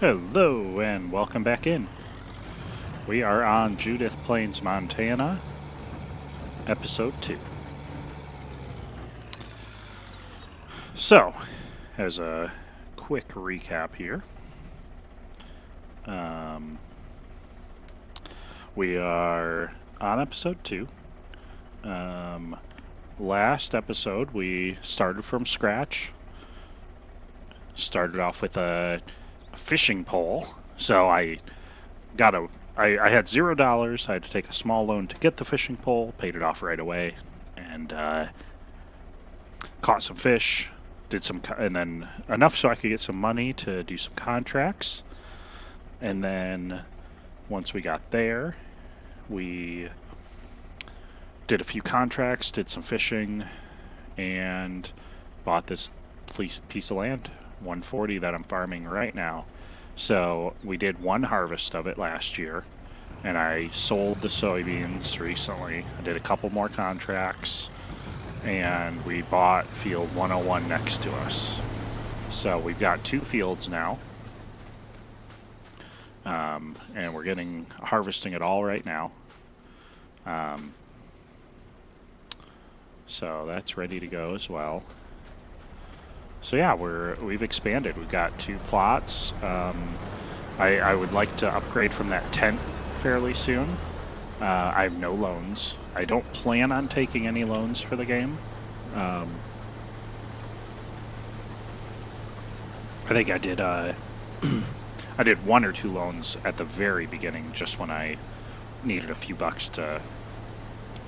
Hello and welcome back in. We are on Judith Plains, Montana, episode 2. So, as a quick recap here, we are on episode 2. Last episode we started from scratch. Started off with a fishing pole. So I had $0. I had to take a small loan to get the fishing pole, paid it off right away, and caught some fish, and then enough so I could get some money to do some contracts. And then once we got there, we did a few contracts, did some fishing, and bought this piece of land, 140, that I'm farming right now. So we did one harvest of it last year, and I sold the soybeans recently. I did a couple more contracts, and we bought field 101 next to us. So we've got 2 fields now, and we're harvesting it all right now. So that's ready to go as well. So yeah, we've expanded. We've got 2 plots. I would like to upgrade from that tent fairly soon. I have no loans. I don't plan on taking any loans for the game. I think I did I did 1 or 2 loans at the very beginning, just when I needed a few bucks to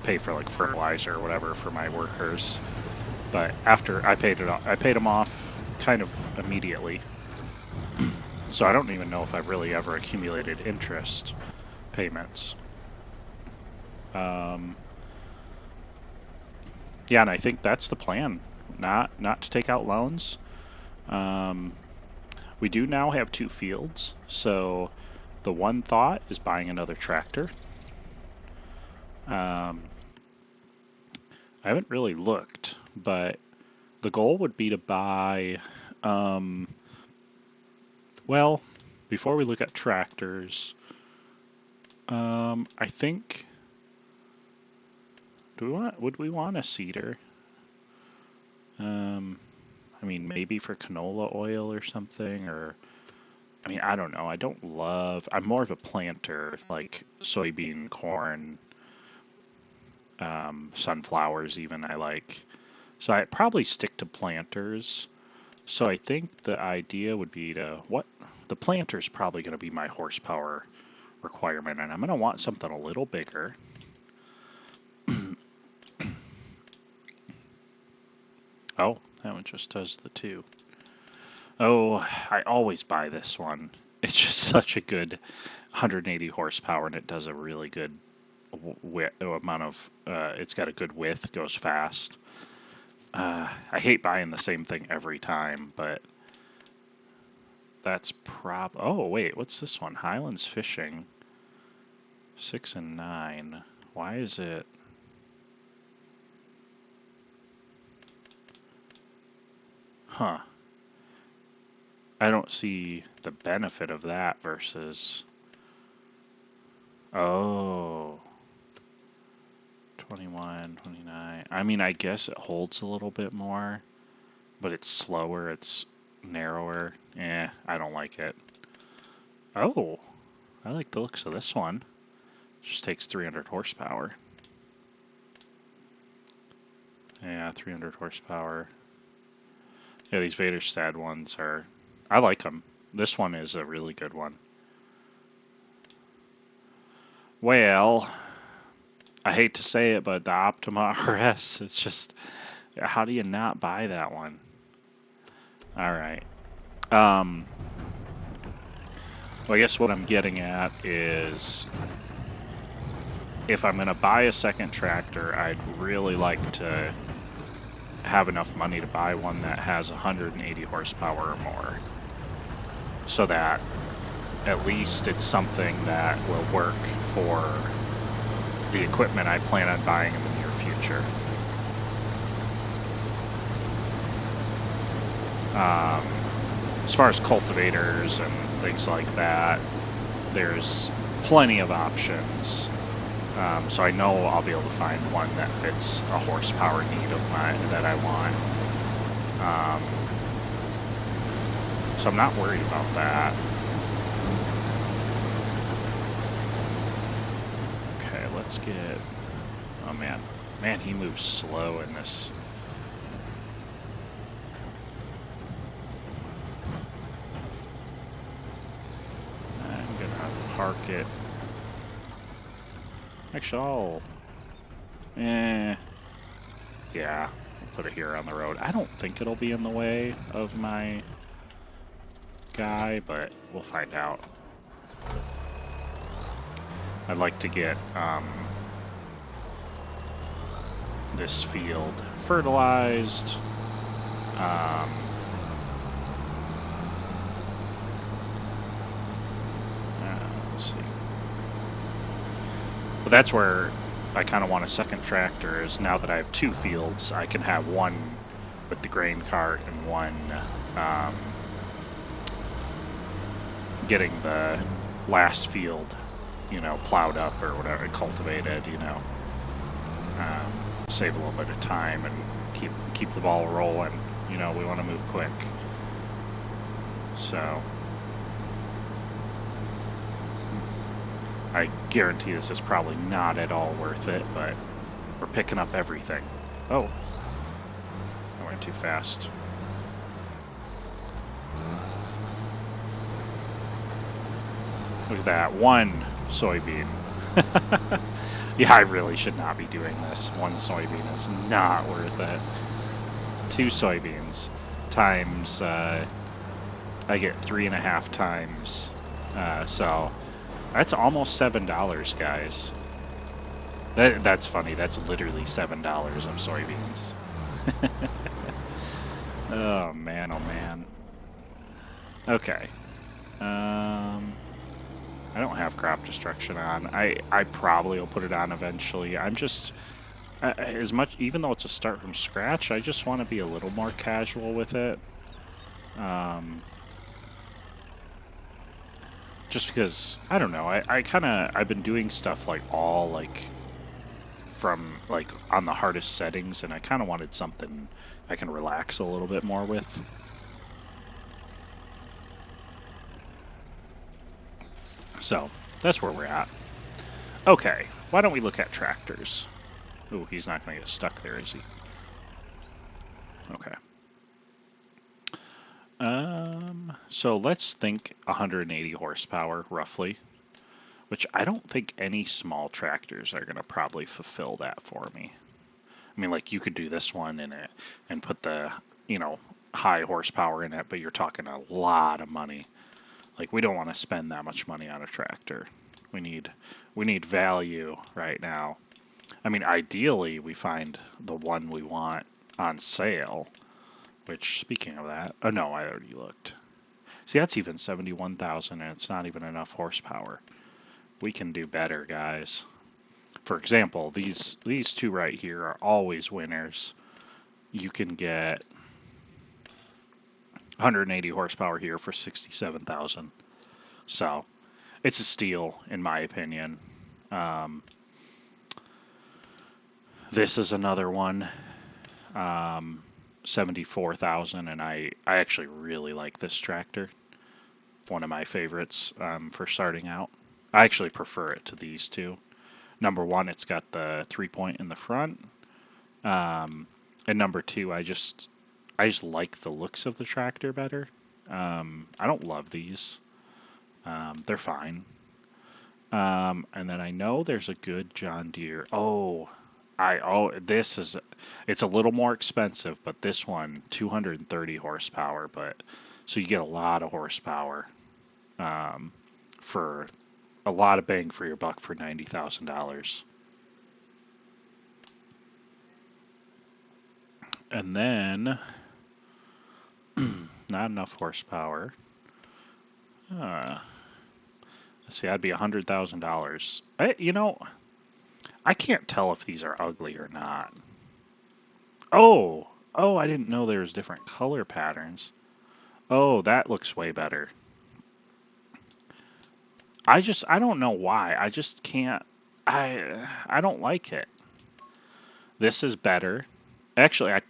pay for like fertilizer or whatever for my workers. But after I paid them off kind of immediately. So I don't even know if I've really ever accumulated interest payments. Yeah, and I think that's the plan. Not to take out loans. We do now have 2 fields, so the one thought is buying another tractor. I haven't really looked, but the goal would be to buy, well, before we look at tractors, I think, would we want a seeder? I mean, maybe for canola oil or something, or, I mean, I don't know. I'm more of a planter, like soybean, corn, sunflowers even I like. So I'd probably stick to planters. So I think the idea would be the planter's probably going to be my horsepower requirement, and I'm going to want something a little bigger. Oh, that one just does the 2. Oh, I always buy this one. It's just such a good 180 horsepower, and it does a really good amount of, it's got a good width, goes fast. I hate buying the same thing every time, but that's oh, wait, what's this one? Highlands Fishing. 6 and 9. Why is it? Huh. I don't see the benefit of that versus... Oh. 21, 29. I mean, I guess it holds a little bit more, but it's slower, it's narrower. I don't like it. Oh, I like the looks of this one. Just takes 300 horsepower. Yeah, 300 horsepower. Yeah, these Vaderstad ones I like them. This one is a really good one. Well, I hate to say it, but the Optima RS, it's just, how do you not buy that one? All right. Well, I guess what I'm getting at is, if I'm going to buy a second tractor, I'd really like to have enough money to buy one that has 180 horsepower or more, so that at least it's something that will work for the equipment I plan on buying in the near future. as far as cultivators and things like that, there's plenty of options. So I know I'll be able to find one that fits a horsepower need of mine that I want. So I'm not worried about that. Okay, let's get... Oh man. Man, he moves slow in this. I'm gonna park it. Actually, yeah, I'll put it here on the road. I don't think it'll be in the way of my guy, but we'll find out. I'd like to get this field fertilized. Let's see. But that's where I kind of want a second tractor, is now that I have 2 fields, I can have one with the grain cart and one getting the last field, you know, plowed up or whatever, cultivated, you know. Save a little bit of time and keep the ball rolling. You know, we want to move quick. So I guarantee this is probably not at all worth it, but we're picking up everything. Oh, I went too fast. Look at that, 1 soybean. Yeah, I really should not be doing this. 1 soybean is not worth it. 2 soybeans times, I get 3.5 times. So that's almost $7, guys. That's funny. That's literally $7 of soybeans. Oh man, oh man. Okay. I don't have crop destruction on. I probably will put it on eventually. I'm just, as much, even though it's a start from scratch, I just want to be a little more casual with it. Just because, I don't know, I've been doing stuff like all like from like on the hardest settings, and I kind of wanted something I can relax a little bit more with. So that's where we're at. Okay, why don't we look at tractors? Ooh, he's not going to get stuck there, is he? Okay. So let's think 180 horsepower, roughly, which I don't think any small tractors are going to probably fulfill that for me. I mean, like, you could do this one in it and put the, you know, high horsepower in it, but you're talking a lot of money. Like, we don't want to spend that much money on a tractor. We need value right now. I mean, ideally, we find the one we want on sale, which, speaking of that, oh no, I already looked. See, that's even 71,000, and it's not even enough horsepower. We can do better, guys. For example, these 2 right here are always winners. You can get 180 horsepower here for 67,000. So it's a steal, in my opinion. This is another one, 74,000, and I actually really like this tractor. One of my favorites for starting out. I actually prefer it to these 2. Number 1, it's got the 3-point in the front, and number 2, I just like the looks of the tractor better. I don't love these. They're fine. And then I know there's a good John Deere. It's a little more expensive, but this one, 230 horsepower, so you get a lot of horsepower, for a lot of bang for your buck for $90,000. And then, not enough horsepower. Let's see, that'd be $100,000. I can't tell if these are ugly or not. Oh, I didn't know there was different color patterns. Oh, that looks way better. I don't know why. I just can't. I don't like it. This is better. Actually,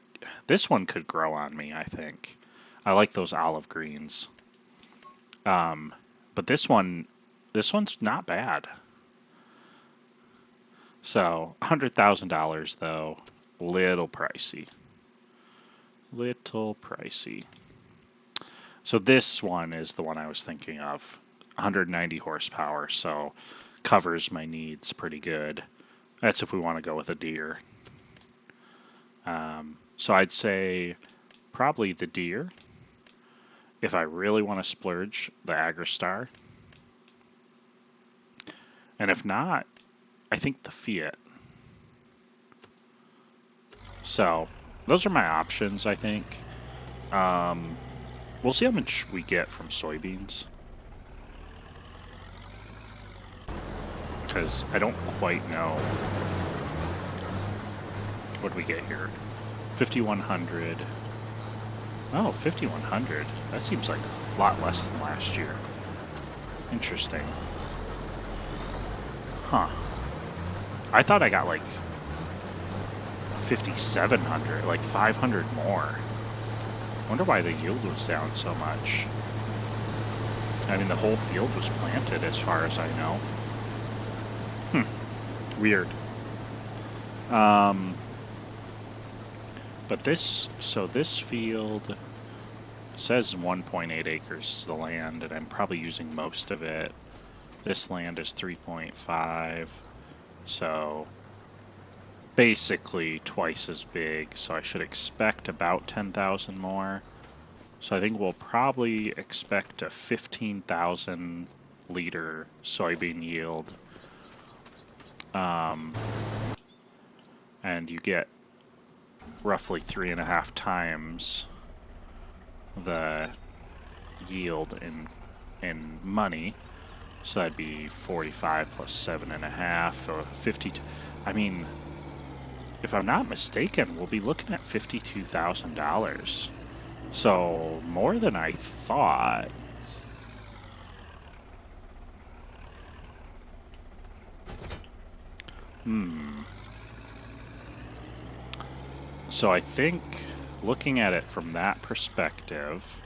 this one could grow on me, I think. I like those olive greens. Um, but this one's not bad. So, $100,000 though, little pricey. Little pricey. So this one is the one I was thinking of. 190 horsepower, so covers my needs pretty good. That's if we want to go with a deer. So I'd say probably the deer. If I really want to splurge, the Agristar. And if not, I think the Fiat. So those are my options, I think. We'll see how much we get from soybeans. Because I don't quite know. What do we get here? 5,100. Oh, 5,100. That seems like a lot less than last year. Interesting. Huh. I thought I got like 5,700, like 500 more. Wonder why the yield was down so much. I mean, the whole field was planted as far as I know. Weird. But this field says 1.8 acres is the land, and I'm probably using most of it. This land is 3.5, so basically twice as big, so I should expect about 10,000 more. So I think we'll probably expect a 15,000 liter soybean yield. And you get roughly 3.5 times the yield in money. So that'd be 45 plus 7.5 or 50. I mean, if I'm not mistaken, we'll be looking at $52,000. So more than I thought. So I think looking at it from that perspective,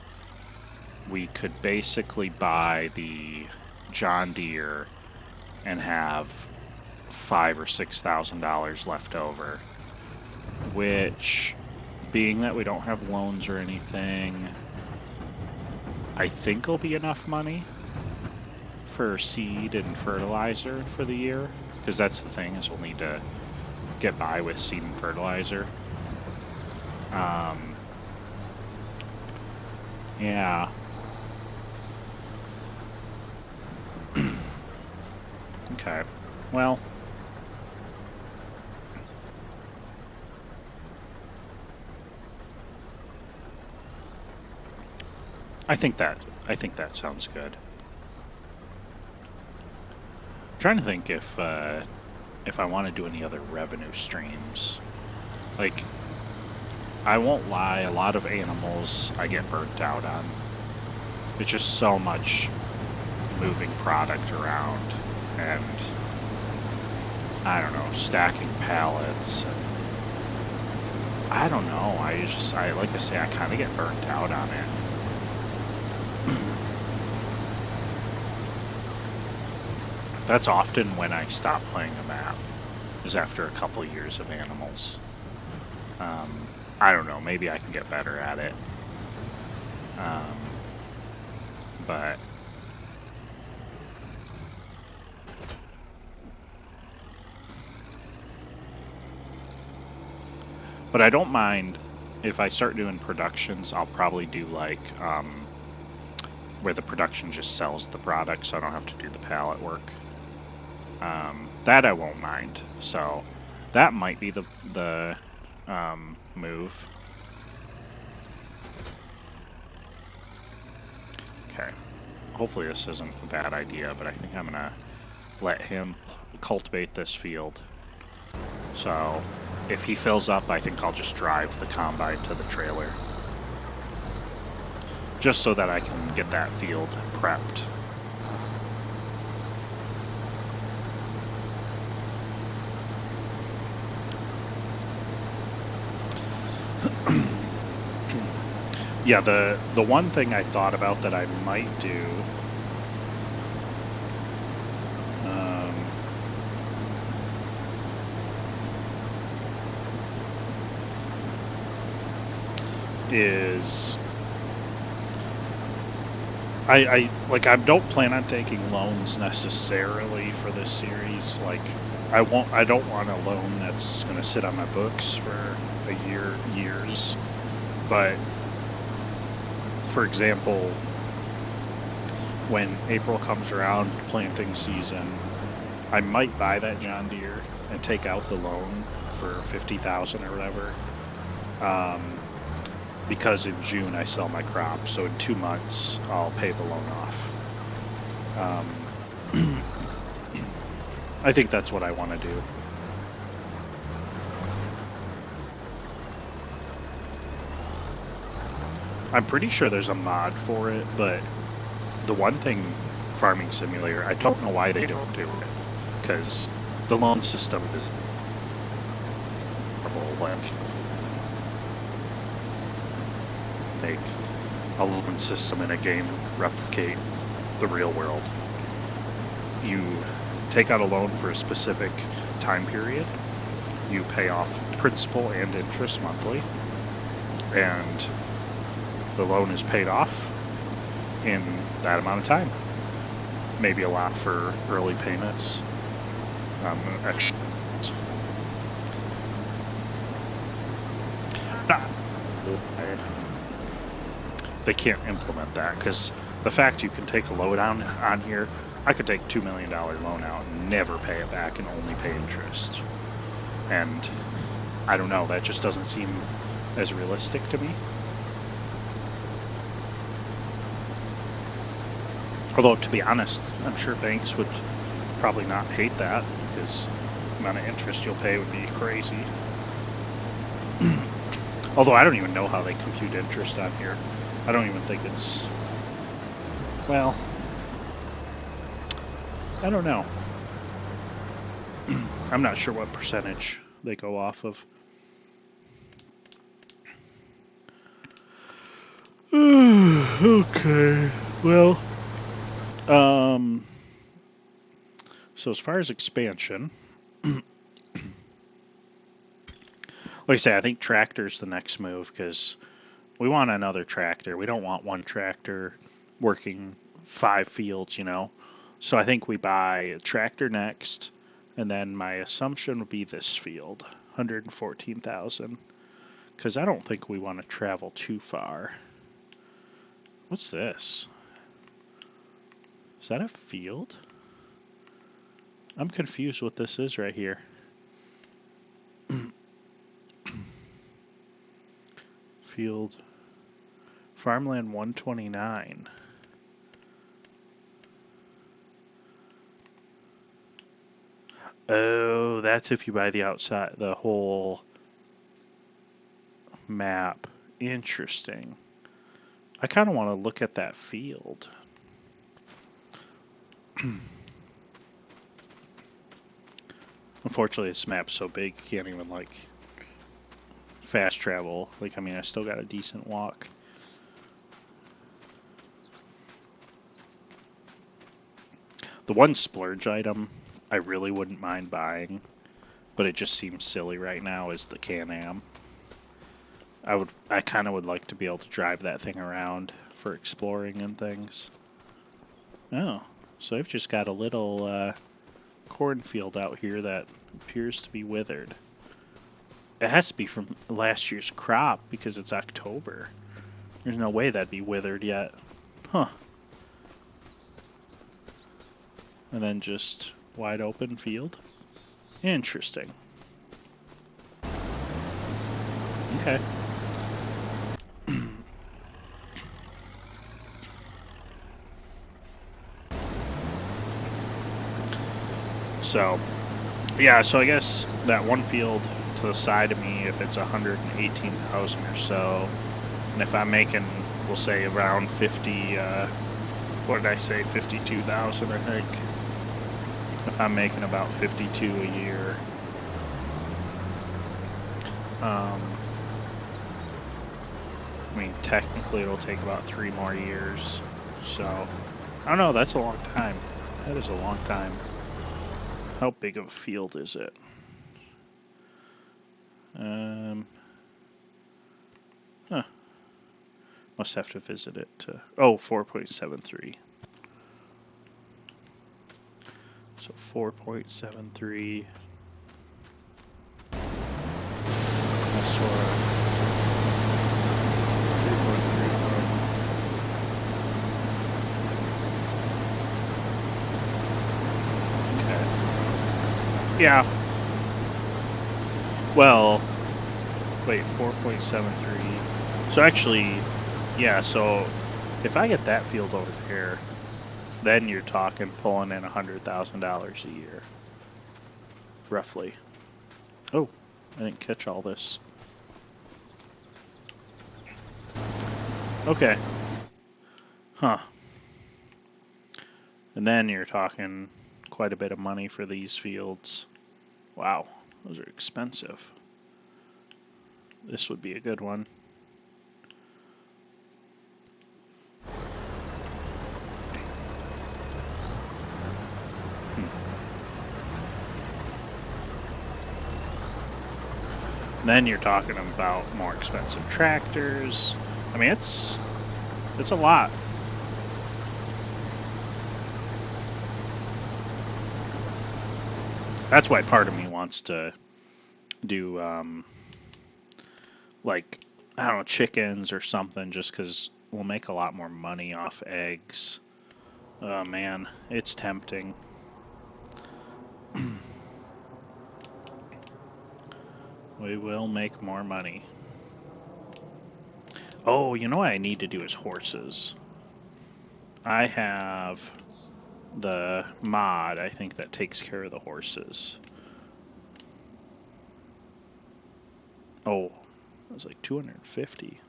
we could basically buy the John Deere and have $5,000 or $6,000 left over, which, being that we don't have loans or anything, I think will be enough money for seed and fertilizer for the year, because that's the thing, is we'll need to get by with seed and fertilizer. Yeah. Okay. Well, I think that sounds good. I'm trying to think if I want to do any other revenue streams. Like, I won't lie, a lot of animals I get burnt out on. It's just so much moving product around, and I don't know, stacking pallets. And I don't know. I like to say, I kind of get burnt out on it. That's often when I stop playing a map, is after a couple years of animals. I don't know, maybe I can get better at it. But I don't mind if I start doing productions. I'll probably do like where the production just sells the product, so I don't have to do the pallet work. That I won't mind. So that might be the move. Okay. Hopefully this isn't a bad idea, but I think I'm gonna let him cultivate this field. So if he fills up, I think I'll just drive the combine to the trailer. just so that I can get that field prepped. Yeah, the one thing I thought about that I might do is I don't plan on taking loans necessarily for this series. Like I don't want a loan that's going to sit on my books for years. But for example, when April comes around, planting season, I might buy that John Deere and take out the loan for $50,000 or whatever. Because in June I sell my crop, so in 2 months I'll pay the loan off. I think that's what I want to do. I'm pretty sure there's a mod for it, but the one thing, Farming Simulator, I don't know why they don't do it, because the loan system is like make a loan system in a game replicate the real world. You take out a loan for a specific time period, you pay off principal and interest monthly, and the loan is paid off in that amount of time. Maybe a lot for early payments. They can't implement that because the fact you can take a loan on here, I could take $2 million loan out and never pay it back and only pay interest. And I don't know, that just doesn't seem as realistic to me. Although, to be honest, I'm sure banks would probably not hate that because the amount of interest you'll pay would be crazy. Although I don't even know how they compute interest on here. I don't even think it's... Well, I don't know. I'm not sure what percentage they go off of. Okay, well... So as far as expansion, like I say, I think tractor's the next move because we want another tractor. We don't want one tractor working 5 fields, you know. So I think we buy a tractor next, and then my assumption would be this field, 114,000, because I don't think we want to travel too far. What's this? Is that a field? I'm confused what this is right here. Field. Farmland 129. Oh, that's if you buy the outside, the whole map. Interesting. I kind of want to look at that field. Unfortunately, this map's so big, you can't even, like, fast travel. Like, I mean, I still got a decent walk. The one splurge item I really wouldn't mind buying, but it just seems silly right now, is the Can-Am. I kind of would like to be able to drive that thing around for exploring and things. Oh, so I've just got a little cornfield out here that appears to be withered. It has to be from last year's crop because it's October. There's no way that'd be withered yet. Huh. And then just wide open field. Interesting. Okay. So, yeah, so I guess that one field to the side of me, if it's 118,000 or so, and if I'm making we'll say around 50, what did I say, 52,000, I think. If I'm making about 52 a year. I mean, technically it'll take about 3 more years. So, I don't know, that's a long time. That is a long time. How big of a field is it? Huh. Must have to visit it. 4.73. So 4.73. That's sort of 3.31. Okay. Yeah. Well, wait, 4.73. So actually, yeah, so if I get that field over there, then you're talking pulling in $100,000 a year. Roughly. Oh, I didn't catch all this. Okay. Huh. And then you're talking quite a bit of money for these fields. Wow, those are expensive. This would be a good one. Then you're talking about more expensive tractors. I mean, it's a lot. That's why part of me wants to do, like, I don't know, chickens or something, just because we'll make a lot more money off eggs. Oh, man, it's tempting. We will make more money. Oh, you know what I need to do is horses. I have the mod, I think, that takes care of the horses. Oh, it was like 250.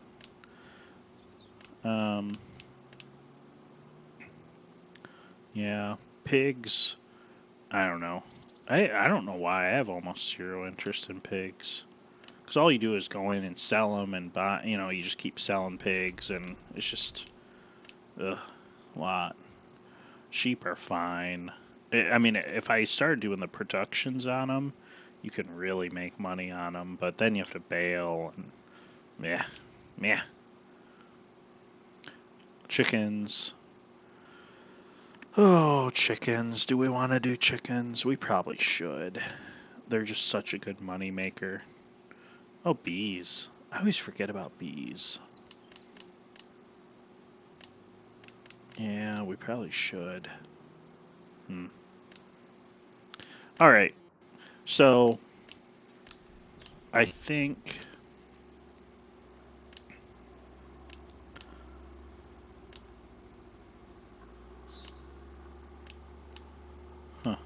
Yeah, pigs. I don't know. I don't know why I have almost zero interest in pigs. Because all you do is go in and sell them and buy, you just keep selling pigs and it's just, a lot. Sheep are fine. I mean, if I started doing the productions on them, you can really make money on them, but then you have to bail and meh. Chickens. Oh, chickens. Do we want to do chickens? We probably should. They're just such a good money maker. Oh, bees. I always forget about bees. Yeah, we probably should. All right. So, I think... Huh.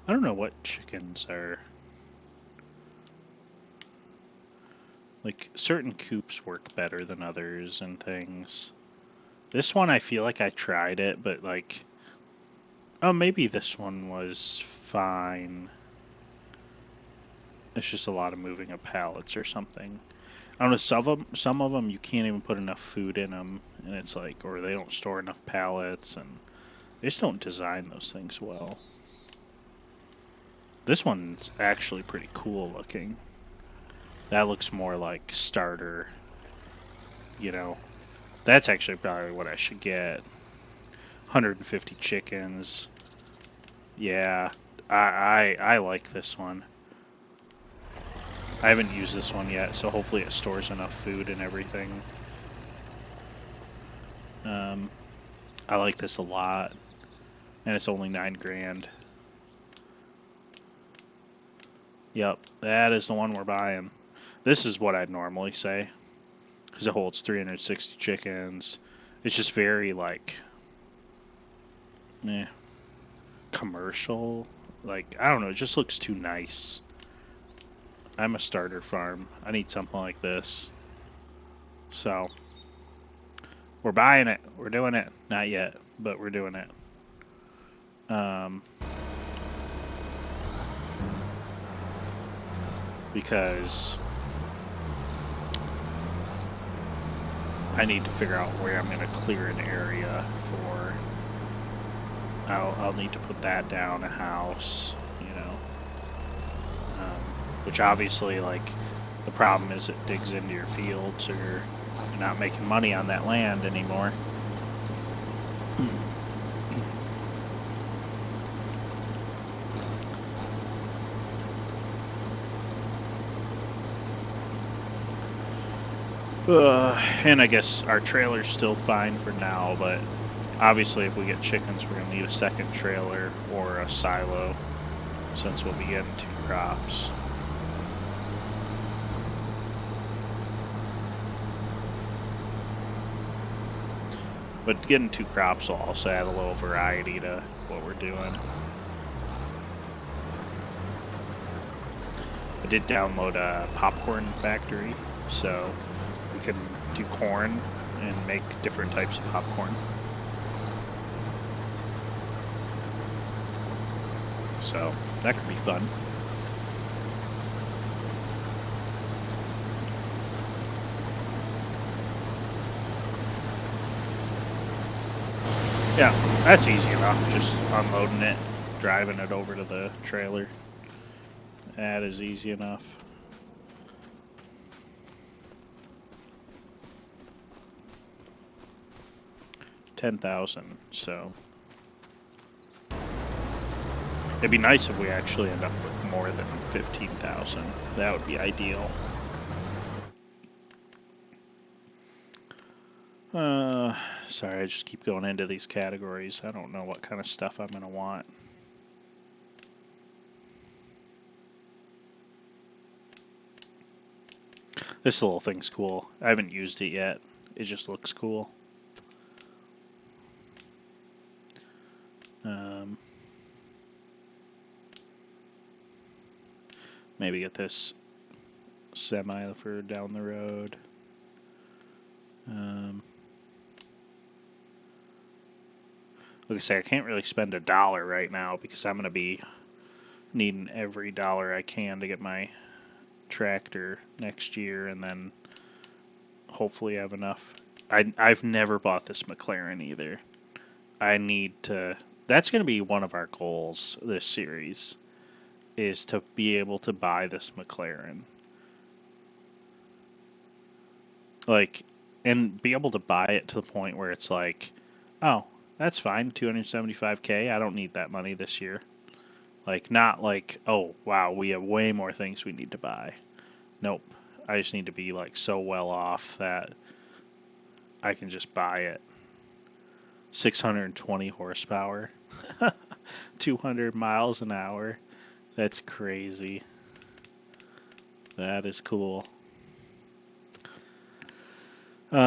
I don't know what chickens are... Like, certain coops work better than others and things. This one, I feel like I tried it, but like... Oh, maybe this one was fine. It's just a lot of moving of pallets or something. I don't know, some of them you can't even put enough food in them, and it's like, or they don't store enough pallets, and they just don't design those things well. This one's actually pretty cool looking. That looks more like starter, That's actually probably what I should get. 150 chickens. Yeah, I like this one. I haven't used this one yet, so hopefully it stores enough food and everything. I like this a lot, and it's only $9,000. Yep, that is the one we're buying. This is what I'd normally say, because it holds 360 chickens. It's just very, like, commercial. Like, I don't know, it just looks too nice. I'm a starter farm. I need something like this. So, We're buying it. We're doing it. Not yet, but we're doing it. Because I need to figure out where I'm going to clear an area for. I'll need to put that down a house, you know. Which obviously, like, the problem is it digs into your field, so you're not making money on that land anymore. And I guess our trailer's still fine for now, but obviously if we get chickens, we're going to need a second trailer or a silo, since we'll be getting 2 crops. But getting 2 crops will also add a little variety to what we're doing. I did download a popcorn factory, so we can do corn and make different types of popcorn. So that could be fun. Yeah, that's easy enough. Just unloading it, driving it over to the trailer. That is easy enough. $10,000, so it'd be nice if we actually end up with more than 15,000. That would be ideal. Sorry, I just keep going into these categories. I don't know what kind of stuff I'm gonna want. This little thing's cool. I haven't used it yet. It just looks cool. Maybe get this semi for down the road. Like I say, I can't really spend $1 right now because I'm going to be needing every dollar I can to get my tractor next year, and then hopefully have enough. I've never bought this McLaren either. I need to. That's going to be one of our goals this series, is to be able to buy this McLaren. Like, and be able to buy it to the point where it's like, oh, that's fine, $275K, I don't need that money this year. Like, not like, oh, wow, we have way more things we need to buy. Nope. I just need to be, like, so well off that I can just buy it. 620 horsepower. 200 miles an hour. That's crazy. That is cool. Yep.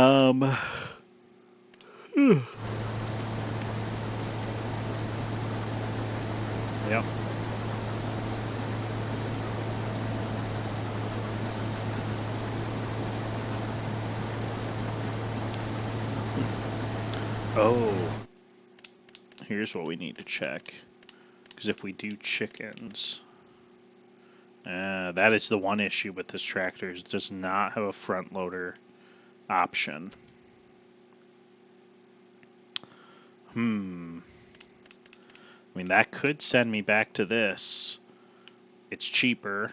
Oh. Here's what we need to check. Because if we do chickens... that is the one issue with this tractor. It does not have a front loader option. I mean, that could send me back to this. It's cheaper.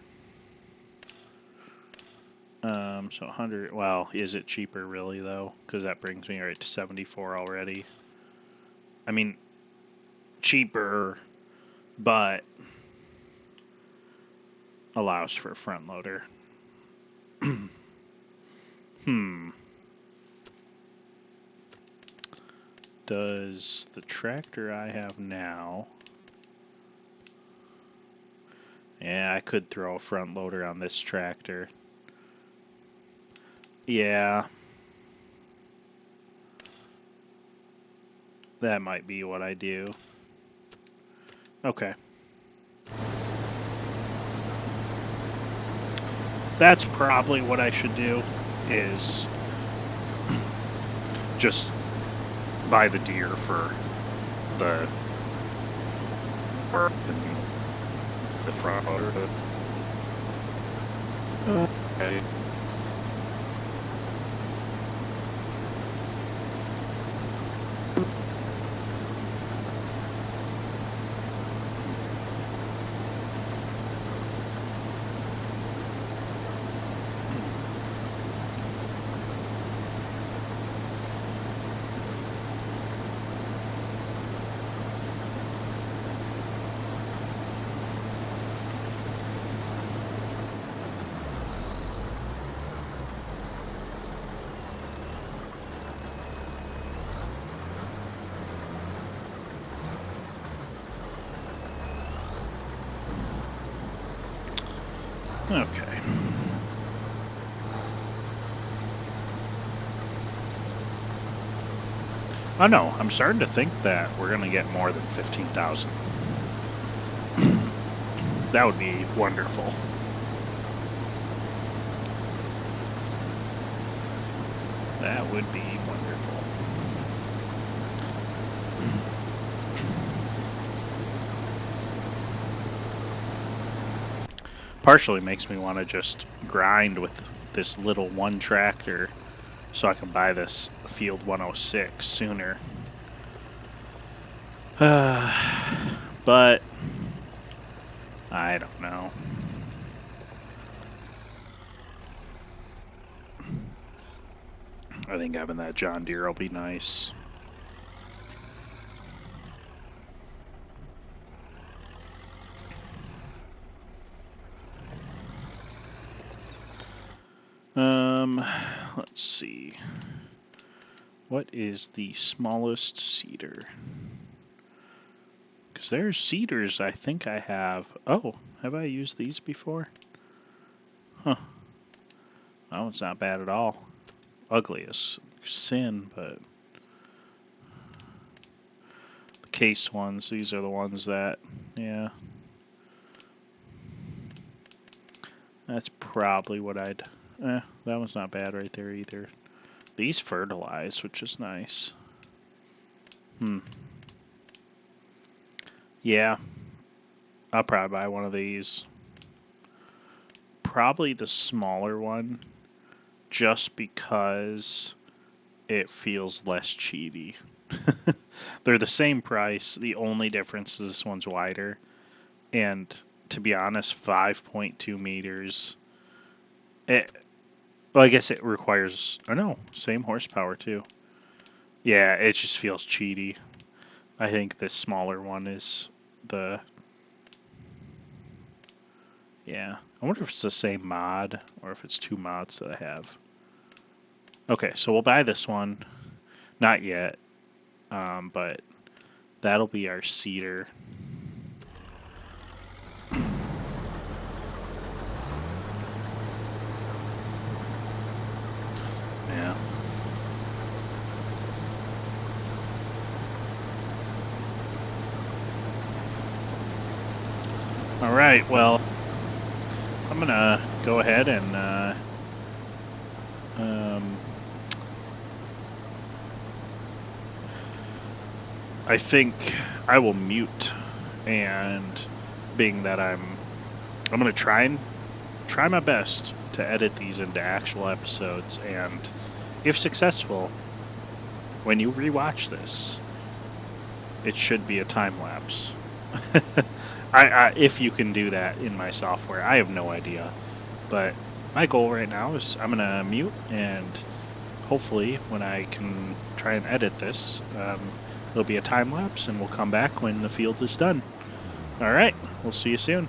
So 100, well, is it cheaper really though? Because that brings me right to 74 already. I mean, cheaper, but allows for a front loader. Does the tractor I have now... Yeah, I could throw a front loader on this tractor. Yeah. That might be what I do. Okay. That's probably what I should do, is just buy the deer for the work and the front loader. Okay. Okay. I know, I'm starting to think that we're going to get more than 15,000. That would be wonderful. That would be wonderful. Partially makes me want to just grind with this little one tractor so I can buy this Field 106 sooner. But I don't know. I think having that John Deere will be nice. Let's see. What is the smallest cedar? Because there's cedars I think I have. Oh, have I used these before? Huh. That one's not bad at all. Ugly as sin, but the case ones, these are the ones that, yeah. That's probably what I'd, that one's not bad right there either. These fertilize, which is nice. Yeah, I'll probably buy one of these. Probably the smaller one, just because it feels less cheaty. They're the same price. The only difference is this one's wider. And to be honest, 5.2 meters. Well, I guess it requires, oh no, same horsepower too. Yeah, it just feels cheaty. I think this smaller one is the, yeah. I wonder if it's the same mod or if it's two mods that I have. Okay, so we'll buy this one. Not yet, but that'll be our cedar. Yeah. All right, well, I'm gonna go ahead and I think I will mute, and being that I'm gonna try my best to edit these into actual episodes, and if successful, when you rewatch this, it should be a time lapse. If you can do that in my software, I have no idea. But my goal right now is I'm gonna mute, and hopefully when I can try and edit this, it'll be a time lapse, and we'll come back when the field is done. All right, we'll see you soon.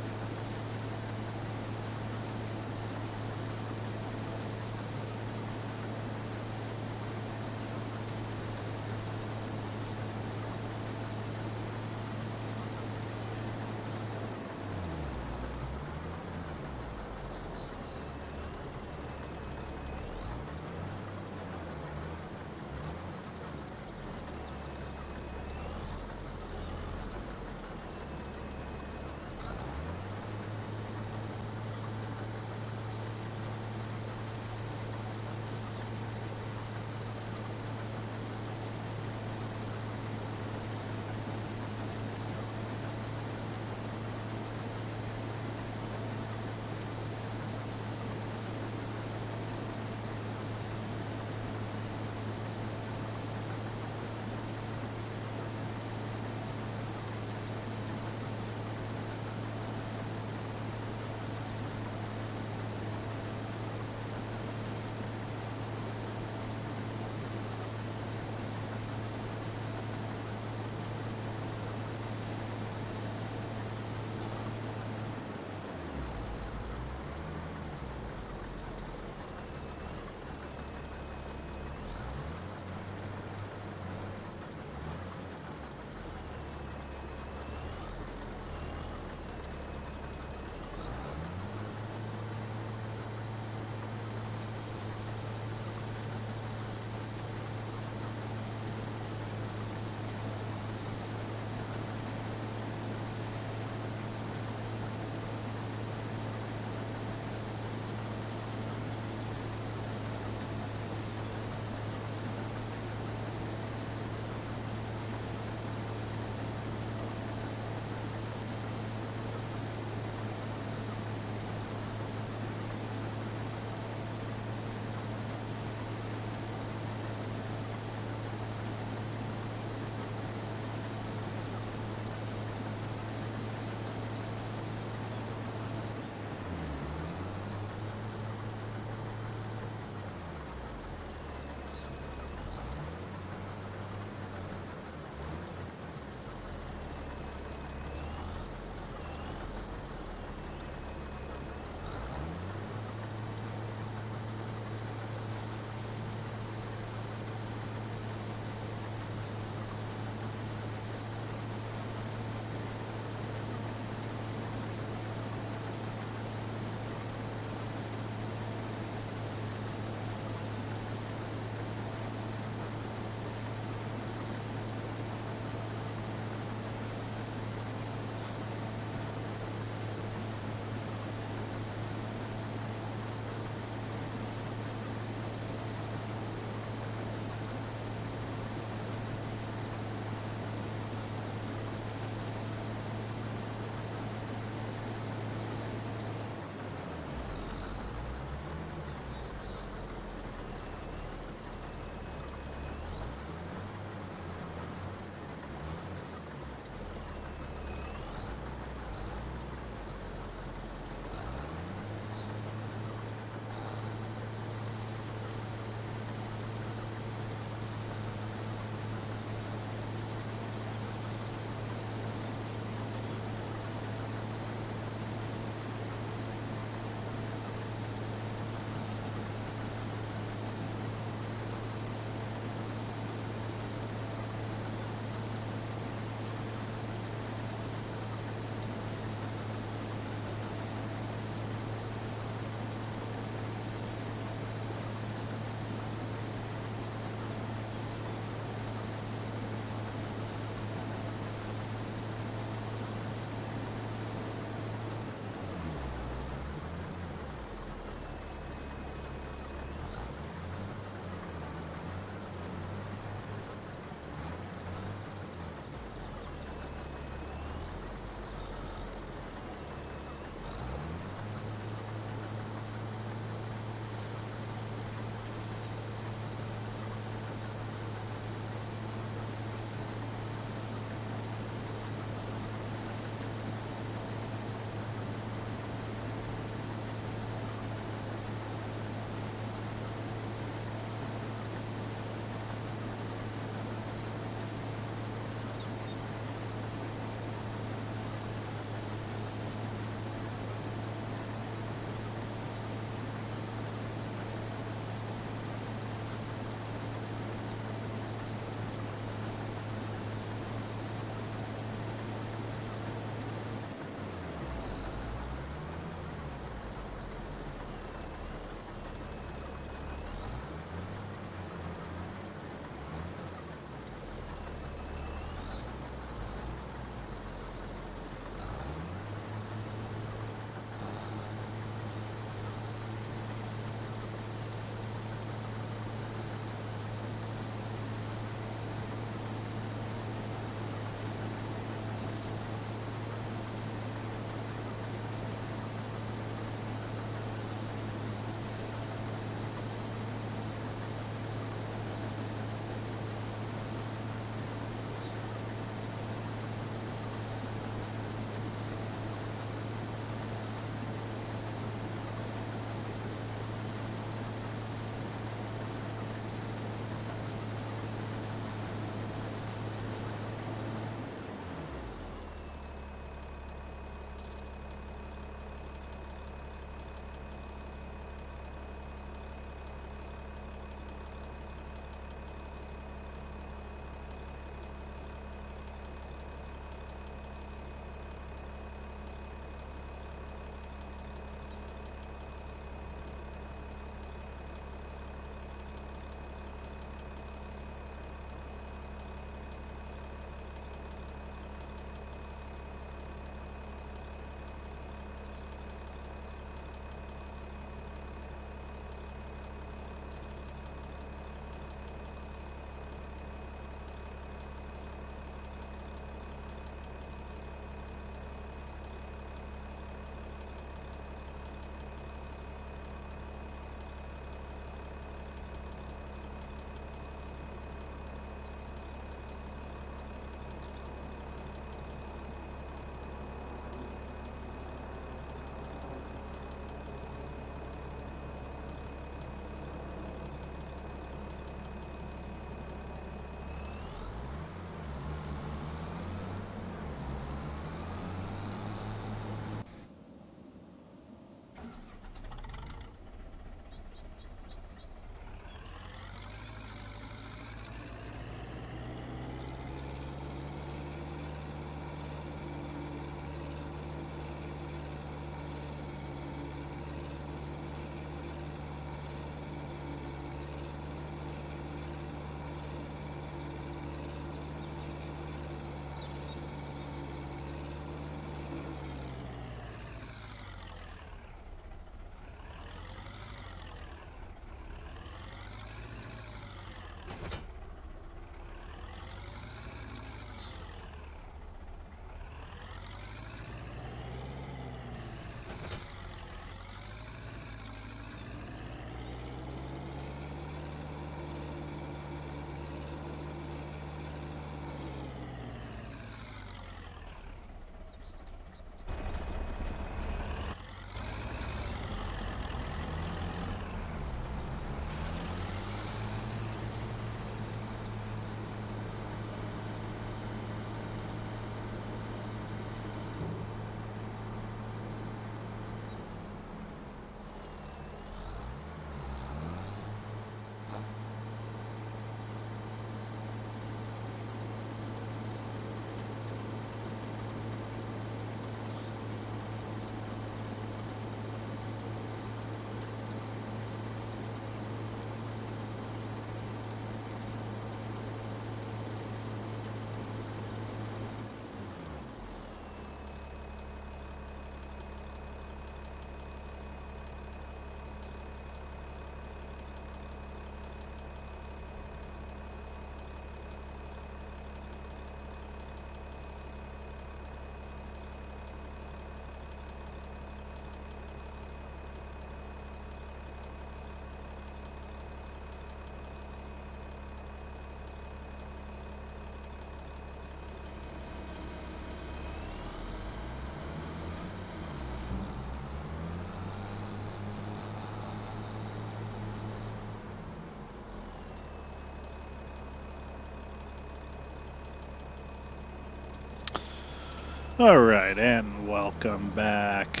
Alright, and welcome back.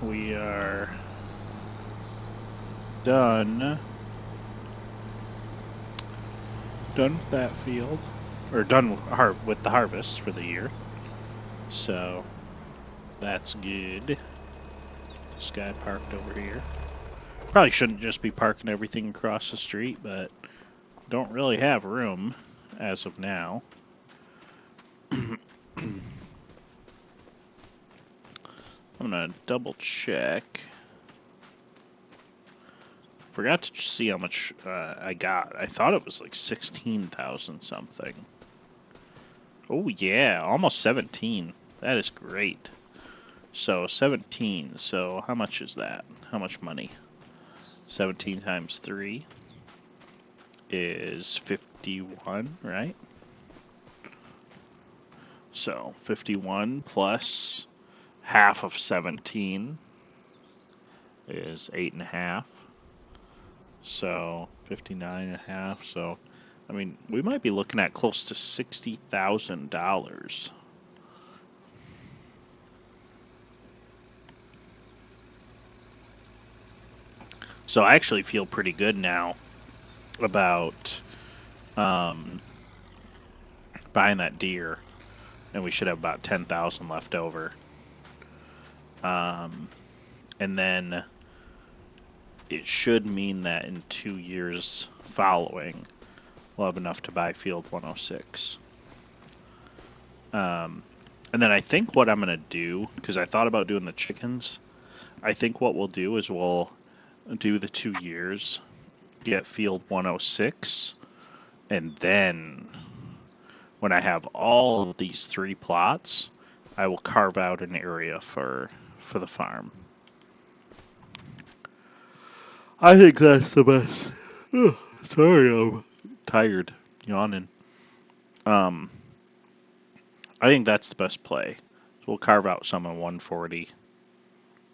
We are done with that field, or done with the harvest for the year. So that's good. This guy parked over here. Probably shouldn't just be parking everything across the street, but don't really have room as of now. I'm gonna double check. Forgot to see how much I got. I thought it was like 16,000 something. Oh yeah, almost 17. That is great. So 17. So how much is that? How much money? 17 times 3 is 51, right? So 51 plus half of 17 is 8.5. So 59.5. So, I mean, we might be looking at close to $60,000. So I actually feel pretty good now about buying that deer, and we should have about 10,000 left over. And then it should mean that in 2 years following, we'll have enough to buy field 106. And then I think what I'm going to do, because I thought about doing the chickens, I think what we'll do is we'll do the 2 years, get field 106, and then when I have all of these 3 plots, I will carve out an area for the farm. I think that's the best. Oh, sorry, I'm tired, yawning. I think that's the best play. So we'll carve out some in 140.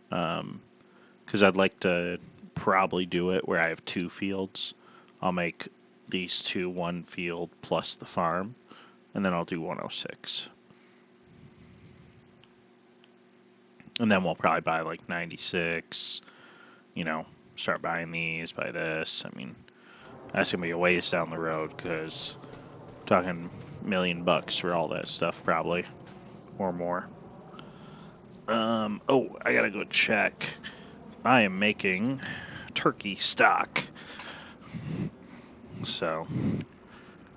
Because I'd like to probably do it where I have 2 fields. I'll make these 2 1 field plus the farm, and then I'll do 106. And then we'll probably buy like 96, start buying these, buy this. I mean, that's going to be a ways down the road because I'm talking $1 million for all that stuff probably, or more. Oh, I got to go check. I am making turkey stock. So,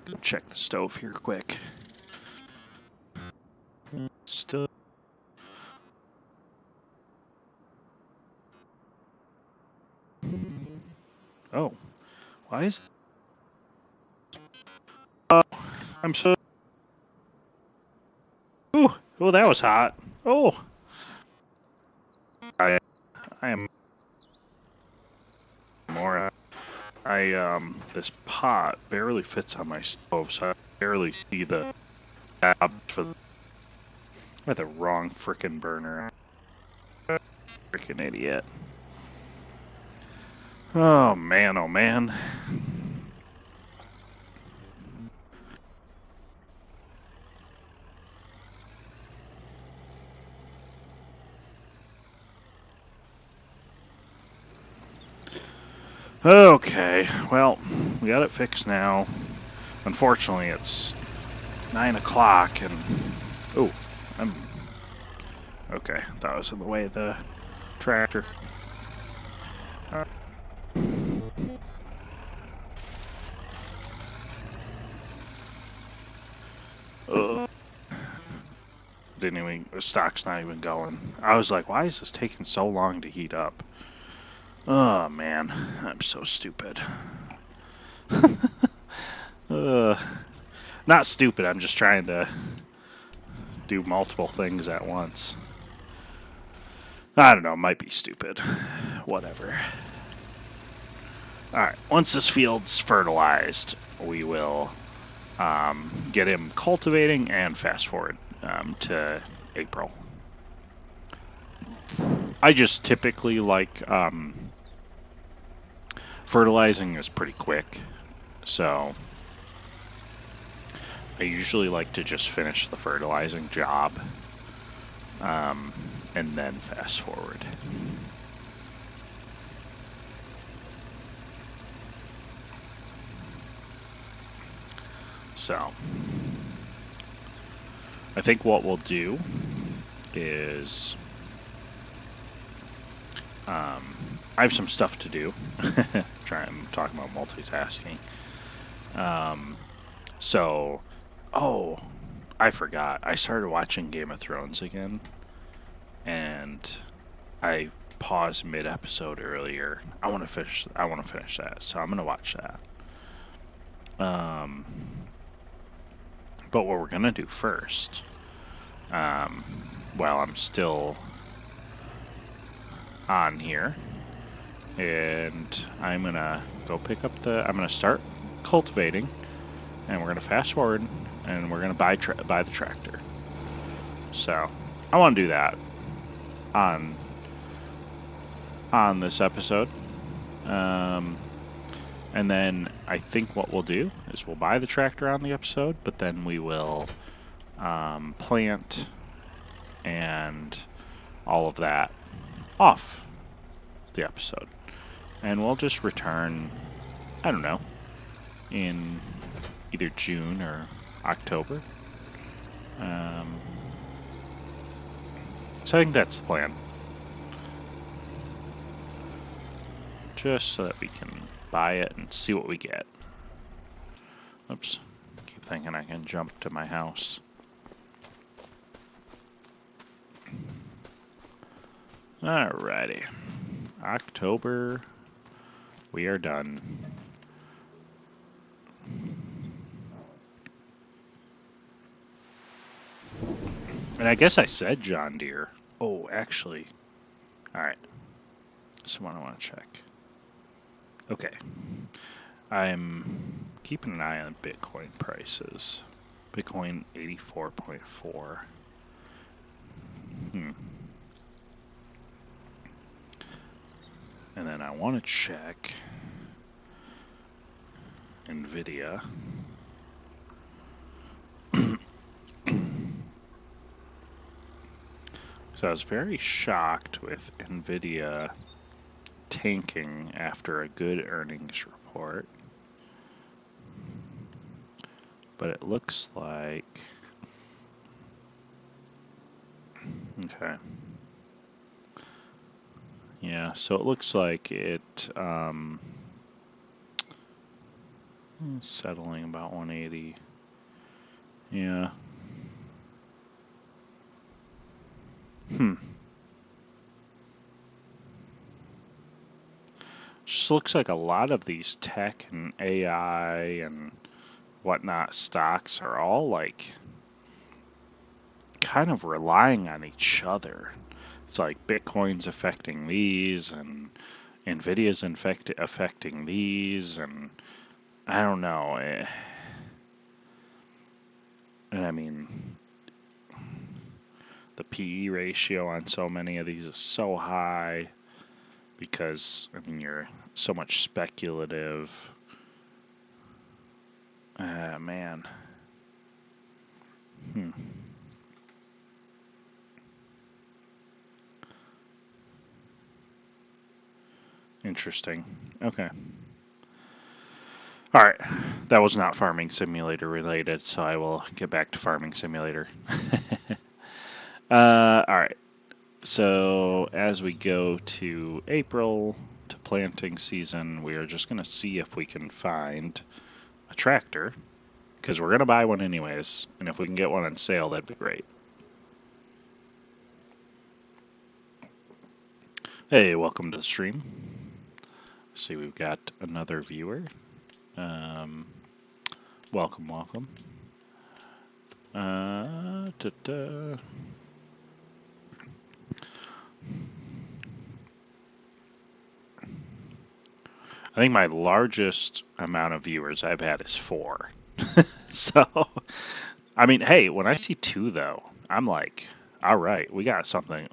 go check the stove here quick. Still. Oh, why is? Oh, I'm so. Oh, that was hot. Oh, I am more. This pot barely fits on my stove, so I barely see the tabs for. I had the wrong frickin' burner. Frickin' idiot. Oh man, oh man. Okay, well, we got it fixed now. Unfortunately, it's 9 o'clock and... Oh, I'm... Okay, that was in the way of the tractor. Didn't even... The stock's not even going. I was like, why is this taking so long to heat up? Oh, man. I'm so stupid. Not stupid, I'm just trying to do multiple things at once. I don't know, might be stupid. Whatever. Alright, once this field's fertilized, we will get him cultivating and fast forward to April. I just typically like fertilizing is pretty quick, so I usually like to just finish the fertilizing job and then fast forward. So I think what we'll do is I have some stuff to do. I'm talking about multitasking. So, oh, I forgot. I started watching Game of Thrones again, and I paused mid-episode earlier. I want to finish. I want to finish that, so I'm gonna watch that. But what we're gonna do first, while I'm still on here, and I'm gonna go pick up I'm gonna start cultivating, and we're gonna fast forward, and we're gonna buy the tractor. So I want to do that on this episode. And then I think what we'll do is we'll buy the tractor on the episode, but then we will plant and all of that off the episode. And we'll just return, I don't know, in either June or October. So I think that's the plan. Just so that we can buy it and see what we get. Oops. Keep thinking I can jump to my house. Alrighty. October. We are done. And I guess I said John Deere. Oh, actually. Alright. So what I want to check. Okay. I'm keeping an eye on Bitcoin prices. Bitcoin 84.4. And then I want to check NVIDIA. So I was very shocked with NVIDIA tanking after a good earnings report. But it looks like... Okay. Yeah, so it looks like it settling about 180. Yeah. Just looks like a lot of these tech and AI and whatnot stocks are all like kind of relying on each other. It's like Bitcoin's affecting these and NVIDIA's affecting these, and I don't know. And I mean, the PE ratio on so many of these is so high because, I mean, you're so much speculative. Man. Interesting. Okay. All right. That was not Farming Simulator related, so I will get back to Farming Simulator. All right. So as we go to April to planting season, we are just going to see if we can find a tractor, because we're going to buy one anyways, and if we can get one on sale, that'd be great. Hey, welcome to the stream. See, we've got another viewer. Welcome, welcome. I think my largest amount of viewers I've had is 4. So, I mean, hey, when I see 2 though, I'm like, all right, we got something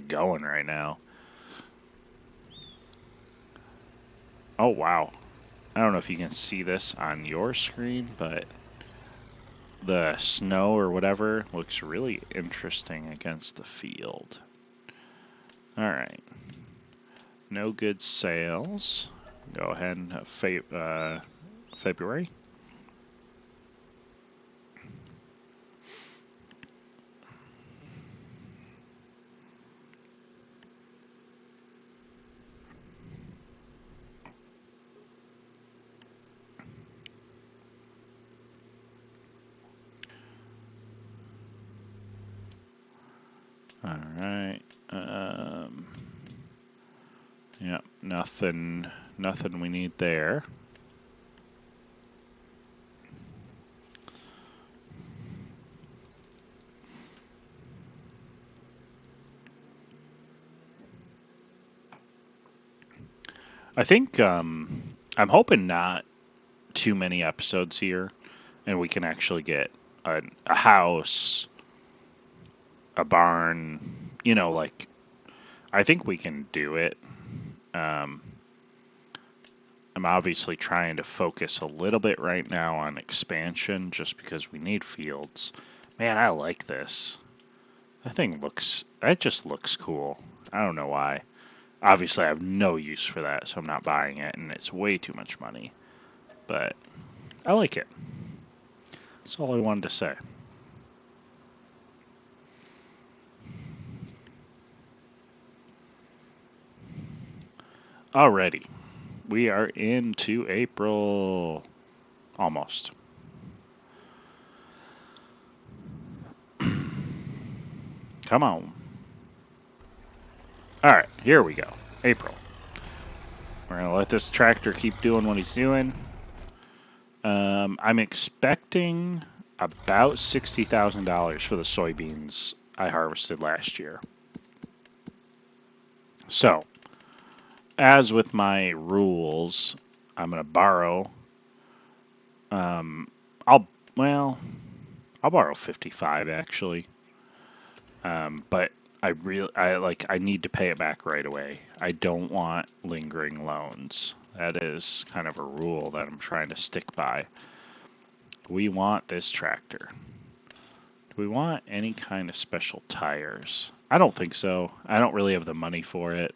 going right now. Oh, wow. I don't know if you can see this on your screen, but the snow or whatever looks really interesting against the field. All right. No good sales. Go ahead and February. All right. Yep, nothing we need there. I think I'm hoping not too many episodes here, and we can actually get a house, a barn. Like I think we can do it. I'm obviously trying to focus a little bit right now on expansion, just because we need fields. Man, I like this. That just looks cool. I don't know why. Obviously, I have no use for that, so I'm not buying it, and it's way too much money. But I like it. That's all I wanted to say. Alrighty. We are into April. Almost. Come on. Alright, here we go. April. We're going to let this tractor keep doing what he's doing. I'm expecting about $60,000 for the soybeans I harvested last year. So, as with my rules, I'm going to borrow. I'll borrow 55 actually. But I need to pay it back right away. I don't want lingering loans. That is kind of a rule that I'm trying to stick by. We want this tractor. Do we want any kind of special tires? I don't think so. I don't really have the money for it.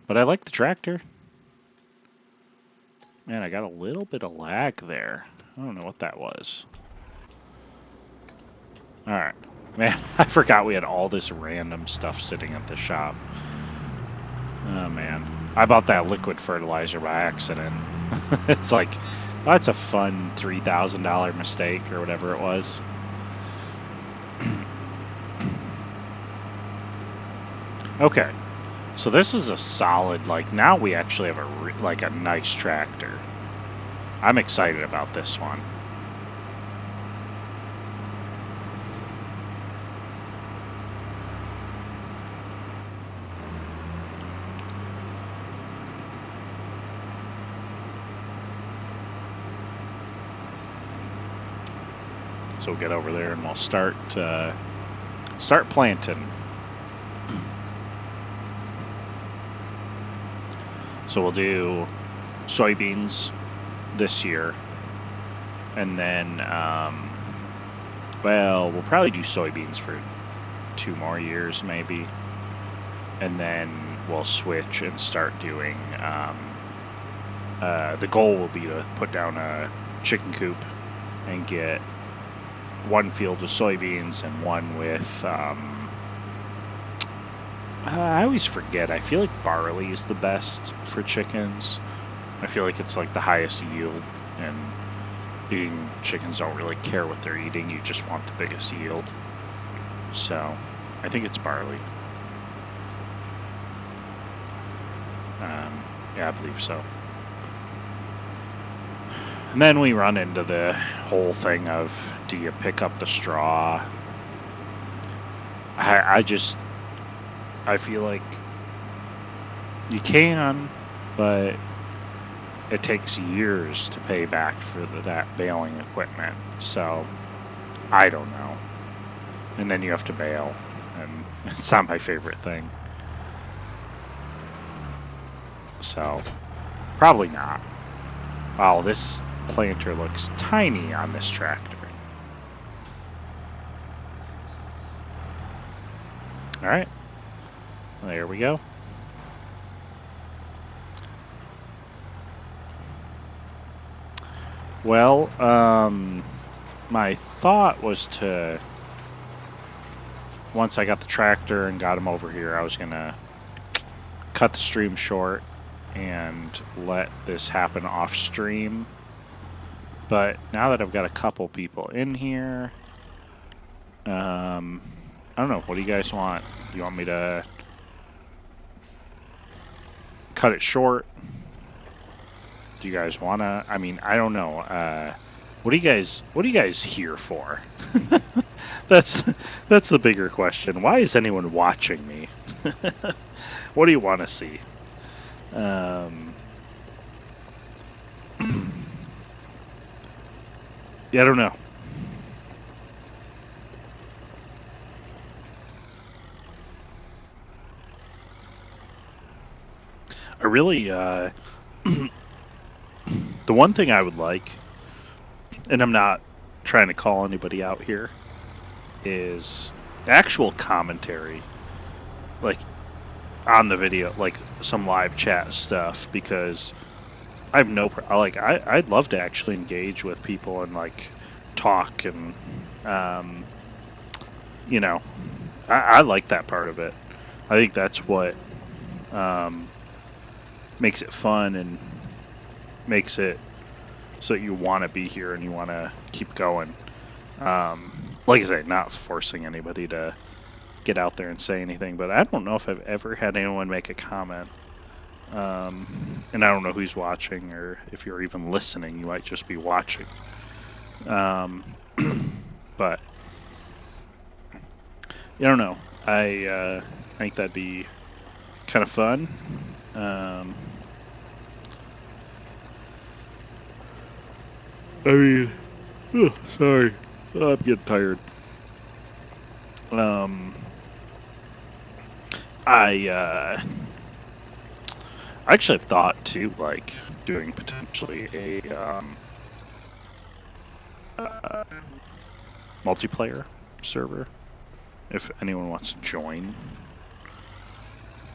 But I like the tractor. Man, I got a little bit of lag there. I don't know what that was. Alright. Man, I forgot we had all this random stuff sitting at the shop. Oh, man. I bought that liquid fertilizer by accident. It's like, that's a fun $3,000 mistake or whatever it was. Okay. So this is a solid, now we actually have a nice tractor. I'm excited about this one. So we'll get over there and we'll start planting. So we'll do soybeans this year, and then we'll probably do soybeans for 2 more years maybe, and then we'll switch and start doing. The goal will be to put down a chicken coop and get one field with soybeans and one with. I always forget. I feel like barley is the best for chickens. I feel like it's the highest yield, and being chickens don't really care what they're eating. You just want the biggest yield. So, I think it's barley. Yeah, I believe so. And then we run into the whole thing of, do you pick up the straw? I feel like you can, but it takes years to pay back for that baling equipment. So, I don't know. And then you have to bale, and it's not my favorite thing. So, probably not. Wow, this planter looks tiny on this tractor. All right, there we go. Well, my thought was to, once I got the tractor and got him over here, I was gonna cut the stream short and let this happen off stream. But now that I've got a couple people in here, I don't know. What do you guys want? Do you want me to cut it short? Do you guys wanna? I mean, I don't know. What are you guys here for? that's the bigger question. Why is anyone watching me? What do you want to see? Yeah, I don't know. I really, the one thing I would like, and I'm not trying to call anybody out here, is actual commentary, like on the video, like some live chat stuff, because I have no, like, I'd love to actually engage with people and like talk and, you know, I like that part of it. I think that's what makes it fun and makes it so that you want to be here and you want to keep going. Like I say, not forcing anybody to get out there and say anything, but I don't know if I've ever had anyone make a comment. And I don't know who's watching, or if you're even listening, you might just be watching. But I don't know. I think that'd be kind of fun. I mean, sorry, I'm getting tired. I actually have thought too, like doing potentially a multiplayer server, if anyone wants to join.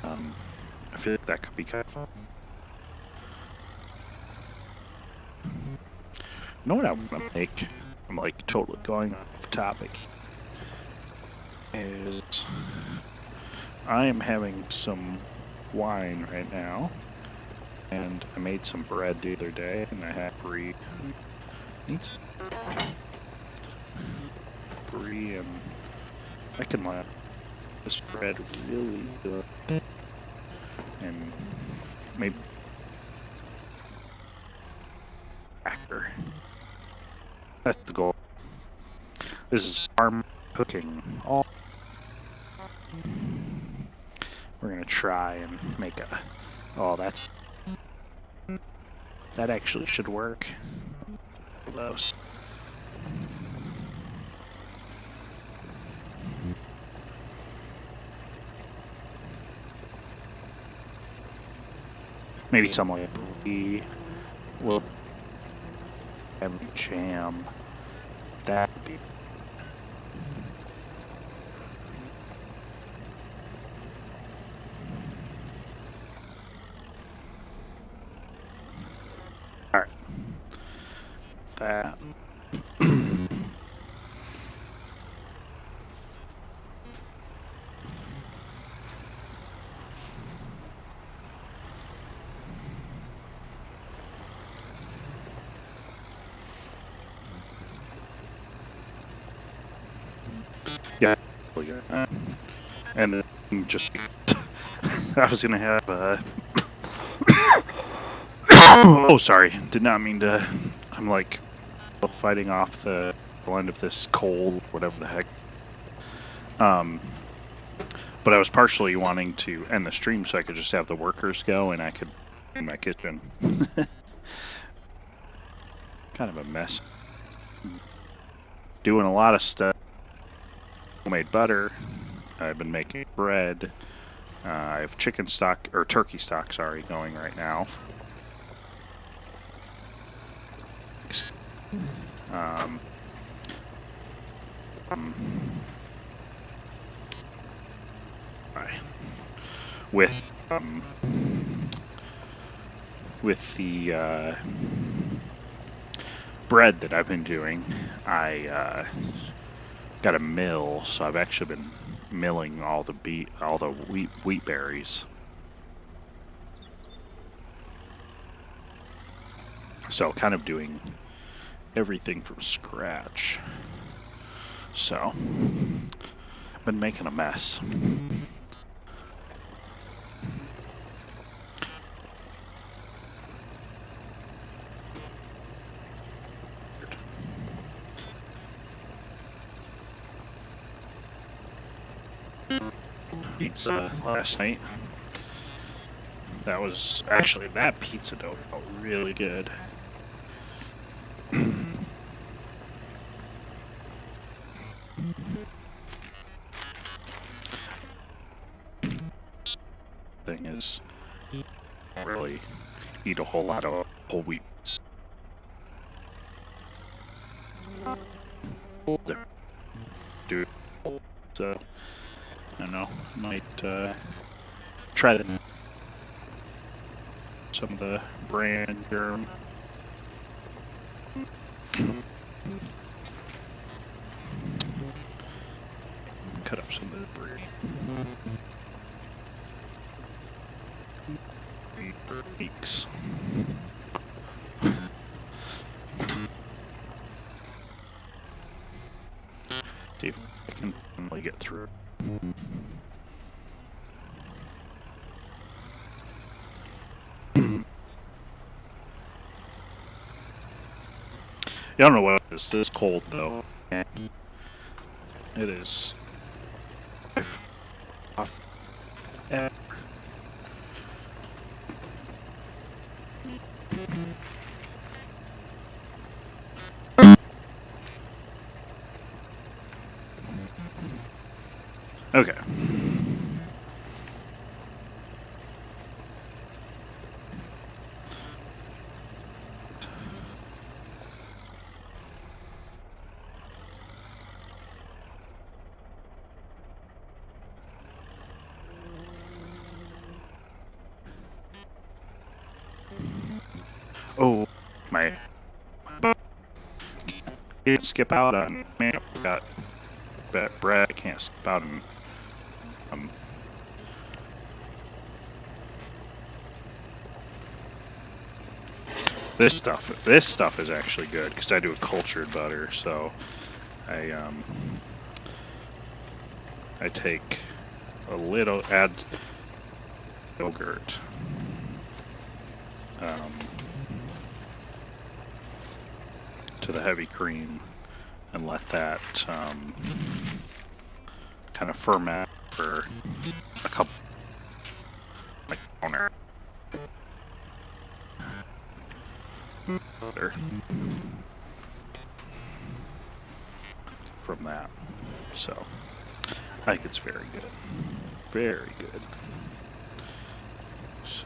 I feel like that could be kind of fun. You know what I want to make? I'm like totally going off topic. Is I am having some wine right now, and I made some bread the other day, and I had brie. Needs brie, and I can let this bread really good, and maybe cracker. That's the goal. This is farm cooking. All we're gonna try and make a. Oh, that actually should work. Close. Maybe some like brie. Will have jam. That would be. All right. That. Yeah. And then just. I was gonna have. Oh, sorry. Did not mean to. I'm like fighting off the end of this cold, whatever the heck. But I was partially wanting to end the stream so I could just have the workers go and I could in my kitchen. Kind of a mess. Doing a lot of stuff. Homemade butter. I've been making bread. I have chicken stock, or turkey stock, sorry, going right now. Um, um, with the bread that I've been doing, I got a mill, so I've actually been milling all the wheat berries. So kind of doing everything from scratch. So I've been making a mess. Pizza last night. That pizza dough felt really good. Thing is, you don't really eat a whole lot of whole wheat. Do so. I don't know. Might try some of the brand germ. Cut up some of the bread. Weeks. See if I can finally get through. I don't know what it is. This cold though. It is. Okay. Oh, my. Can't skip out on. Man, I forgot bread. I can't skip out on. This stuff is actually good because I do a cultured butter, so I take a little, add yogurt, to the heavy cream and let that kind of ferment for a couple, like, counter. From that, so I think it's very good, very good. So,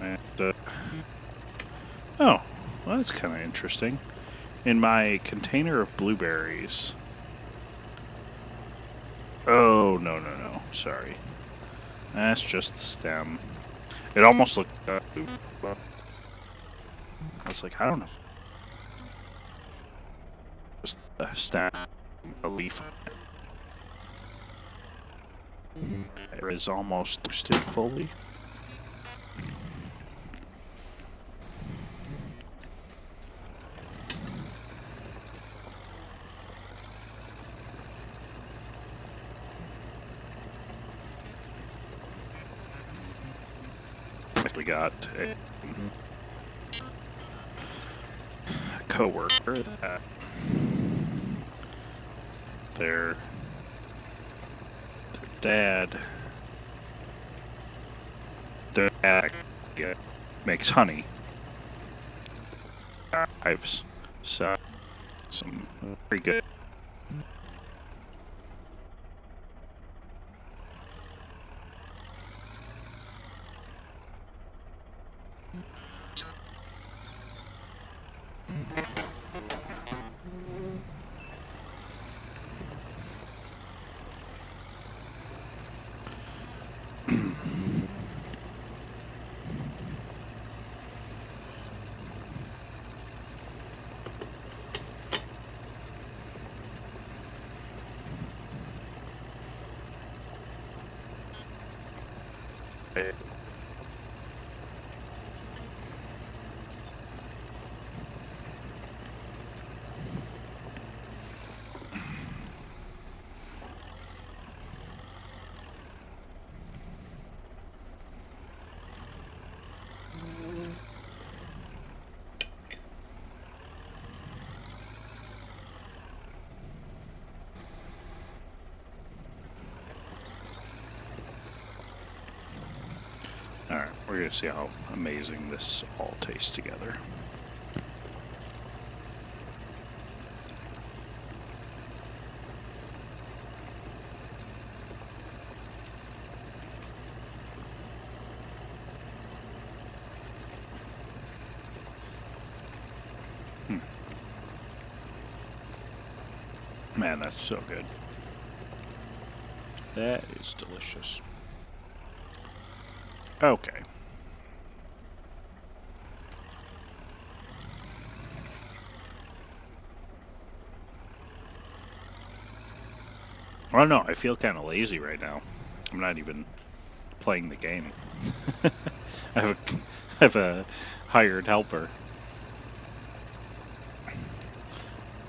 and oh, well, that's kind of interesting. In my container of blueberries. Oh, no, sorry. That's just the stem. It almost looked. I was like, I don't know. Just the stem, a leaf. It is almost toasted fully. We got a co-worker that their dad makes honey hives, so some very good. Alright, we're going to see how amazing this all tastes together. Man, that's so good. That is delicious. Okay. I don't know, I feel kind of lazy right now. I'm not even playing the game. I have a hired helper.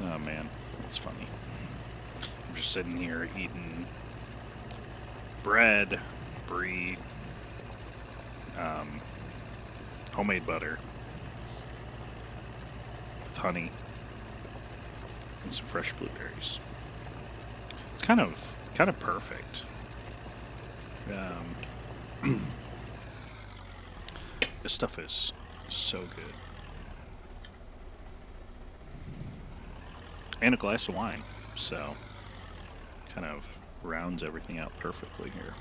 Oh man, that's funny. I'm just sitting here eating bread, brie, homemade butter with honey and some fresh blueberries. It's kind of perfect. This stuff is so good. And a glass of wine, so kind of rounds everything out perfectly here.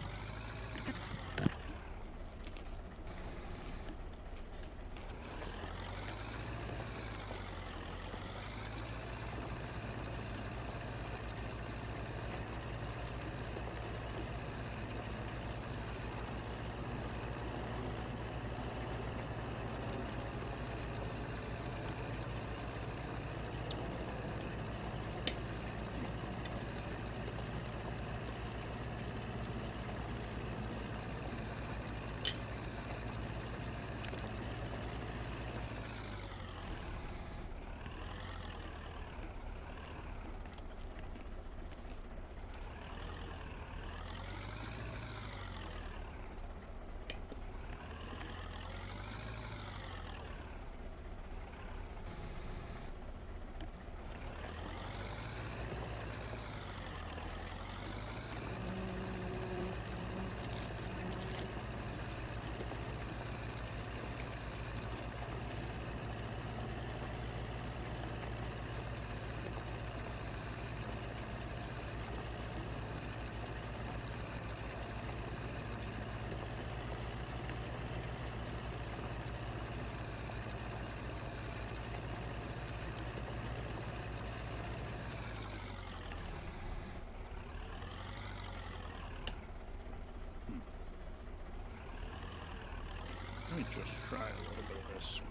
Let me just try a little bit of this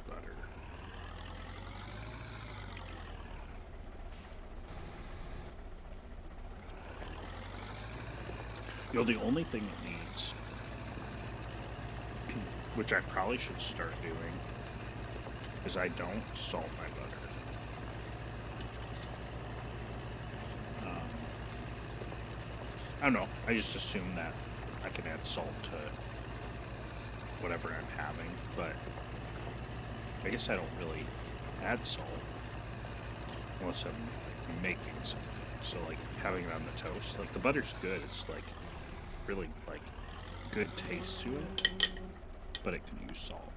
butter. You know, the only thing it needs, which I probably should start doing, is I don't salt my butter. I don't know. I just assume that I can add salt to whatever I'm having, but I guess I don't really add salt unless I'm making something. So like having it on the toast, like the butter's good. It's like really like good taste to it, but it can use salt.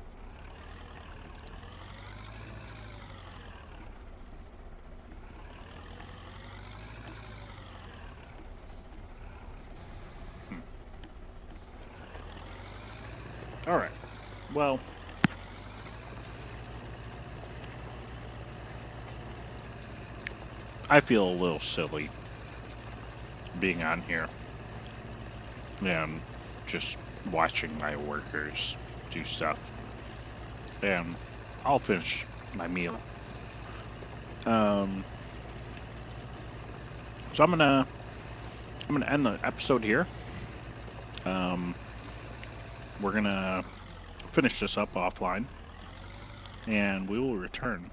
All right. Well, I feel a little silly being on here and just watching my workers do stuff. And I'll finish my meal. So I'm gonna end the episode here. We're gonna finish this up offline, and we will return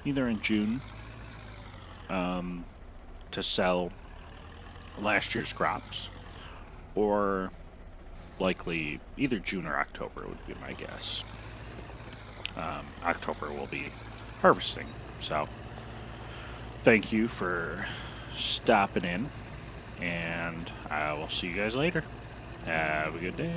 either in June to sell last year's crops, or likely either June or October would be my guess. October will be harvesting. So thank you for stopping in, and I will see you guys later. Have a good day.